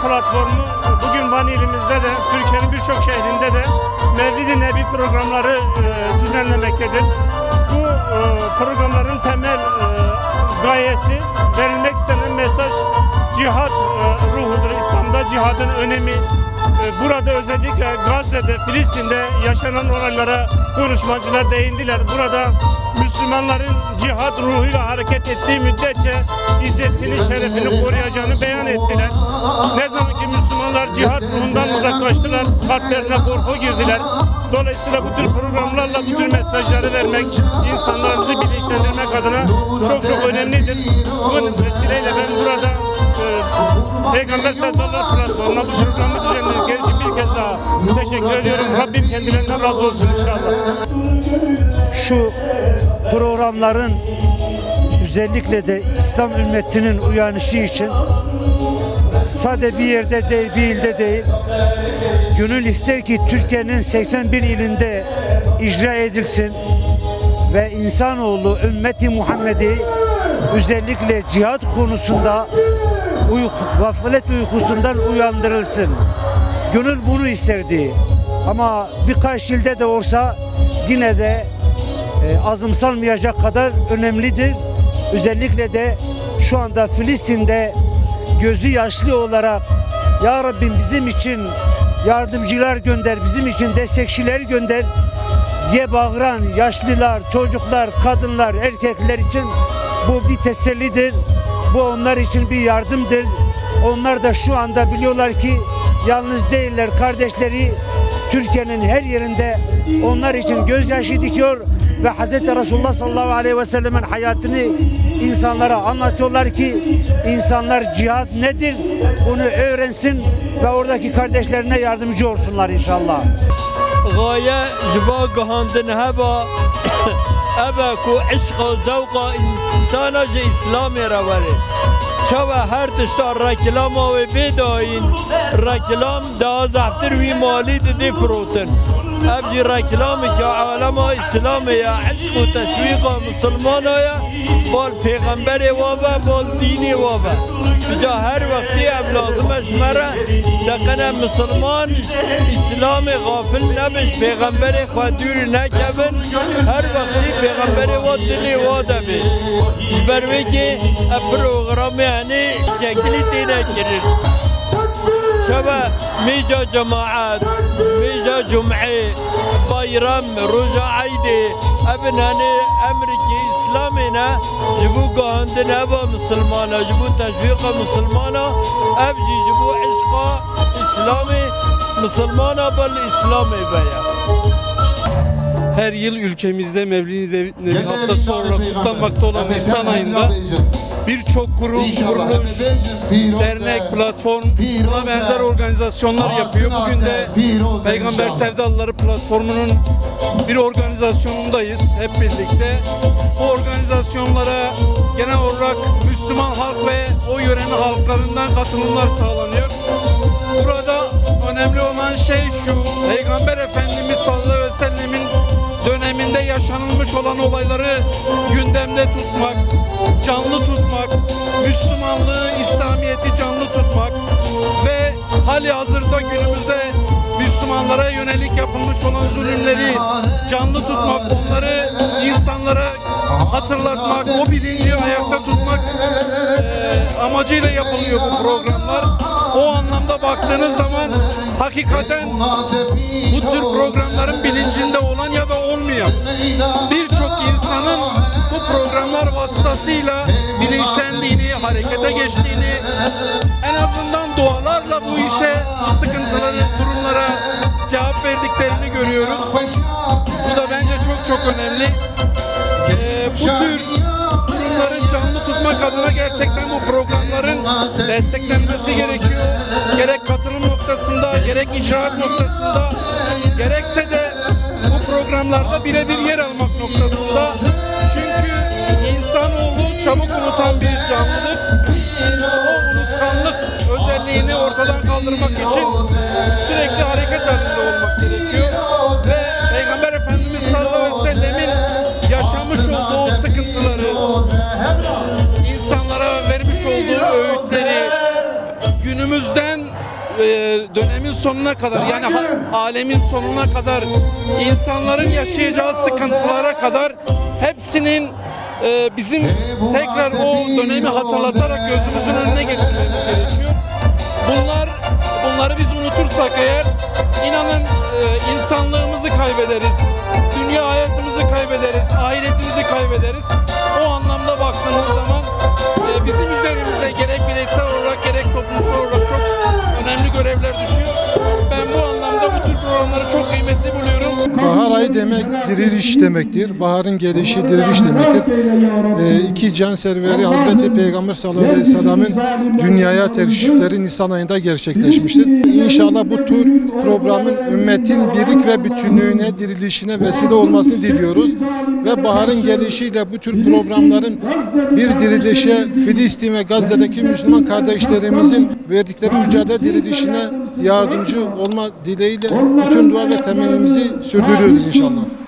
platformu bugün Van ilimizde de Türkiye'nin birçok şehrinde de Mevlid-i Nebi programları düzenlemektedir. Bu programların temel gayesi, verilmek istenen mesaj cihat ruhudur. İslam'da cihadın önemi, burada özellikle Gazze'de, Filistin'de yaşanan olaylara konuşmacılar değindiler. Burada Müslümanların cihat ruhuyla hareket ettiği müddetçe izzetini, şerefini koruyacağını beyan ettiler. Ne zaman ki Müslümanlar cihat ruhundan uzaklaştılar, kalplerine korku girdiler. Dolayısıyla bu tür programlarla bu tür mesajları vermek, insanlarımızı bilinçlendirmek adına çok önemlidir. Bu vesileyle ben burada Peygamber Sevdalar platformuna bu programı düzenledikleri için bir kez daha teşekkür ediyorum. Rabbim kendilerinden razı olsun inşallah. Şu programların özellikle de İslam ümmetinin uyanışı için sadece bir yerde değil, bir ilde değil, gönül ister ki Türkiye'nin 81 ilinde icra edilsin ve insanoğlu ümmeti Muhammed'i özellikle cihat konusunda gaflet uykusundan uyandırılsın. Gönül bunu isterdi. Ama birkaç ilde de olsa yine de azımsanmayacak kadar önemlidir. Özellikle de şu anda Filistin'de gözü yaşlı olarak Ya Rabbim bizim için yardımcılar gönder, bizim için destekçiler gönder diye bağıran yaşlılar, çocuklar, kadınlar, erkekler için bu bir tesellidir. Bu onlar için bir yardımdır. Onlar da şu anda biliyorlar ki yalnız değiller. Kardeşleri Türkiye'nin her yerinde onlar için gözyaşı dikiyor ve Hz. Resulullah sallallahu aleyhi ve sellem'in hayatını insanlara anlatıyorlar ki insanlar cihat nedir bunu öğrensin ve oradaki kardeşlerine yardımcı olsunlar inşallah. Gaye jiba gahandın heba ebe ku işqa zavqa insana ji İslam'ı ravali. Çava her tişta reklama ve bedayin reklam daha zahtir ve mali dedi froten. Ebci reklamı ki alema İslam'ı ya aşk ve teşvika Müslümana ya bol peygamberi vaba bol dini vaba. Bica her vakti evladım eşmere dekene Müslüman İslam'ı gafil nebiş peygamberi khadürü nekebin her vakti peygamberi va dini va debi. İzberve ki programı yani şekli dine girir. Şaba mica cemaat, mica cum'i, bayram, ruja aydi, ebnani Amerika İslam'ına jibu gahandın eba Müslümana, jibu teşvika Müslümana, ebci jibu işqa İslami Müslümana bal İslami beya. Her yıl ülkemizde Mevlid-i Nebi haftası olarak kutlanmakta olan Nisan ayında birçok kurum, kuruluş, dernek, platform, buna benzer organizasyonlar yapıyor. Bugün de Peygamber Sevdalıları platformunun bir organizasyonundayız hep birlikte. Bu organizasyonlara genel olarak Müslüman halk ve o yörenin halklarından katılımlar sağlanıyor. Burada önemli olan şey şu, Peygamber Efendimiz sallallahu aleyhi ve sellemin döneminde yaşanılmış olan olayları gündemde tutmak, canlı tutmak, Müslümanlığı, İslamiyet'i canlı tutmak ve hali hazırda günümüzde Müslümanlara yönelik yapılmış olan zulümleri canlı tutmak, onları insanlara hatırlatmak, o bilinci ayakta tutmak amacıyla yapılıyor bu programlar. O anlamda baktığınız zaman hakikaten bu tür programların bilincinde olan ya da olmayan birçok insanın bu programlar vasıtasıyla bilinçlendiğini, harekete geçtiğini, en azından dualarla bu işe, sıkıntıları, durumlara cevap verdiklerini görüyoruz. Bu da bence çok önemli. Bu tür durumların canlı tutmak adına gerçekten bu programların desteklenmesi gerekiyor. Gerek katılım noktasında, gerek icraat noktasında, gerekse de bu programlarda birebir yer almak noktasında. Çünkü insanoğlu çabuk unutan bir canlıdır. O unutkanlık özelliğini ortadan kaldırmak için sürekli hareket halinde olmak gerekiyor. Ve Peygamber Efendimiz sallallahu aleyhi ve sellemin yaşamış olduğu sıkıntıları, insanlara vermiş olduğu öğütleri günümüzden sonuna kadar, yani alemin sonuna kadar, insanların yaşayacağı sıkıntılara kadar hepsinin bizim tekrar o dönemi hatırlatarak gözümüzün önüne getirmemiz gerekiyor. Bunları biz unutursak eğer, inanın insanlığımızı kaybederiz, dünya hayatımızı kaybederiz, ahiretimizi kaybederiz. O anlamda baktığınız zaman bizim üzerimizde gerek bireysel olarak gerek toplumsal olarak çok önemli görevler düşüyor. Ben bu anlamda bu tür programları çok kıymetli buluyorum. Bahar ayı demek diriliş demektir. Baharın gelişi diriliş demektir. İki can serveri Hazreti Peygamber sallallahu aleyhi ve sellem'in dünyaya teşrifleri Nisan ayında gerçekleşmiştir. İnşallah bu tür programın ümmetin birlik ve bütünlüğüne, dirilişine vesile olmasını diliyoruz. Ve baharın gelişiyle bu tür programların bir dirilişe, Filistin ve Gazze'deki Müslüman kardeşlerimizin verdikleri mücadele dirilişine yardımcı olma dileğiyle bütün dua ve temennimizi sürdürüyoruz inşallah.